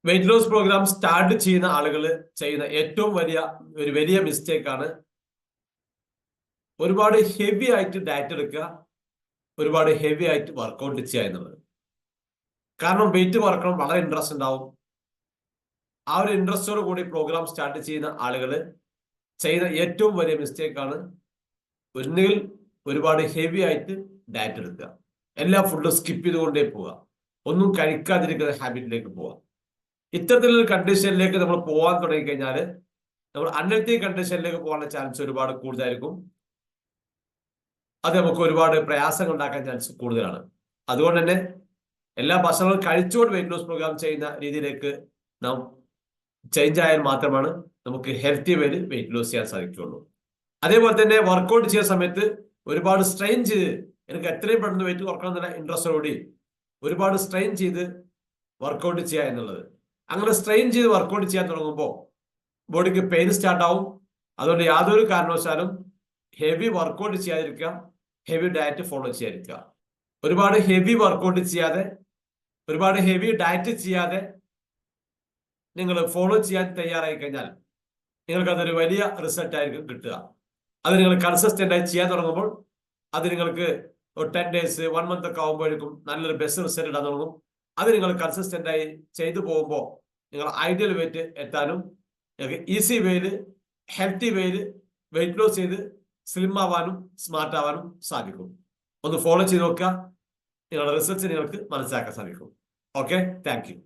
Weight loss programme start ചെയ്യുന്ന ആളുകൾ ചെയ്യുന്ന ഏറ്റവും വലിയ മിസ്റ്റേക്ക് ആണ് ഒരുപാട് ഹെവി ആയിട്ട് ഡയറ്റ് എടുക്കുക, ഒരുപാട് ഹെവി ആയിട്ട് വർക്കൗട്ട് ചെയ്യുക എന്നുള്ളത്. കാരണം വെയിറ്റ് കുറക്കണം വളരെ ഇൻട്രസ്റ്റ് ഉണ്ടാവും. ആ ഒരു ഇൻട്രസ്റ്റോട് കൂടി പ്രോഗ്രാം സ്റ്റാർട്ട് ചെയ്യുന്ന ആളുകൾ ചെയ്യുന്ന ഏറ്റവും വലിയ മിസ്റ്റേക്ക് ആണ് ഒന്നുകിൽ ഒരുപാട് ഹെവി ആയിട്ട് ഡയറ്റ് എടുക്കുക, എല്ലാ ഫുഡും സ്കിപ്പ് ചെയ്തുകൊണ്ടേ പോവുക, ഒന്നും കഴിക്കാതിരിക്കുന്ന ഹാബിറ്റിലേക്ക് പോവുക. ഇത്തരത്തിലുള്ള കണ്ടീഷനിലേക്ക് നമ്മൾ പോകാൻ തുടങ്ങിക്കഴിഞ്ഞാൽ നമ്മൾ അൺഹെൽത്തി കണ്ടീഷനിലേക്ക് പോകാനുള്ള ചാൻസ് ഒരുപാട് കൂടുതലായിരിക്കും. അത് നമുക്ക് ഒരുപാട് പ്രയാസങ്ങൾ ഉണ്ടാക്കാൻ ചാൻസ് കൂടുതലാണ്. അതുകൊണ്ട് തന്നെ എല്ലാ ഭക്ഷണങ്ങളും കഴിച്ചുകൊണ്ട് വെയിറ്റ് ലോസ് പ്രോഗ്രാം ചെയ്യുന്ന രീതിയിലേക്ക് നാം ചേഞ്ച് ആയാൽ മാത്രമാണ് നമുക്ക് ഹെൽത്തി വേയിൽ വെയിറ്റ് ലോസ് ചെയ്യാൻ സാധിക്കുകയുള്ളൂ. അതേപോലെ തന്നെ വർക്കൗട്ട് ചെയ്യുന്ന സമയത്ത് ഒരുപാട് സ്ട്രെയിൻ ചെയ്ത് എനിക്ക് എത്രയും പെട്ടെന്ന് വെയിറ്റ് കുറക്കണം എന്നുള്ള ഇൻട്രസ്റ്റോടുകൂടി ഒരുപാട് സ്ട്രെയിൻ ചെയ്ത് വർക്കൗട്ട് ചെയ്യുക എന്നുള്ളത്. അങ്ങനെ സ്ട്രെയിൻ ചെയ്ത് വർക്കൗട്ട് ചെയ്യാൻ തുടങ്ങുമ്പോൾ ബോഡിക്ക് പെയിൻ സ്റ്റാർട്ട് ആവും. അതുകൊണ്ട് യാതൊരു കാരണവശാലും ഹെവി വർക്കൗട്ട് ചെയ്യാതിരിക്കുക, ഹെവി ഡയറ്റ് ഫോളോ ചെയ്യാതിരിക്കുക. ഒരുപാട് ഹെവി വർക്കൗട്ട് ചെയ്യാതെ, ഒരുപാട് ഹെവി ഡയറ്റ് ചെയ്യാതെ നിങ്ങൾ ഫോളോ ചെയ്യാൻ തയ്യാറായി കഴിഞ്ഞാൽ നിങ്ങൾക്ക് അതൊരു വലിയ റിസൾട്ട് ആയിരിക്കും കിട്ടുക. അത് നിങ്ങൾ കൺസിസ്റ്റന്റ് ആയി ചെയ്യാൻ തുടങ്ങുമ്പോൾ അത് നിങ്ങൾക്ക് ഒരു 10 days 1 month ഒക്കെ ആകുമ്പോഴേക്കും നല്ലൊരു ബെസ്റ്റ് റിസൾട്ട് ഇടാൻ തുടങ്ങും. അത് നിങ്ങൾ കൺസിസ്റ്റന്റ് ആയി ചെയ്തു പോകുമ്പോൾ നിങ്ങൾ ഐഡിയൽ വെയിറ്റ് എത്താനും ഈസി വേയിൽ ഹെൽത്തി വേയിൽ വെയിറ്റ് ലോസ് ചെയ്ത് സ്ലിം ആവാനും സ്മാർട്ട് ആവാനും സാധിക്കും. ഒന്ന് ഫോളോ ചെയ്ത് നോക്കുക, നിങ്ങളുടെ റിസൾട്ട്സ് നിങ്ങൾക്ക് മനസ്സിലാക്കാൻ സാധിക്കും. Okay, thank you.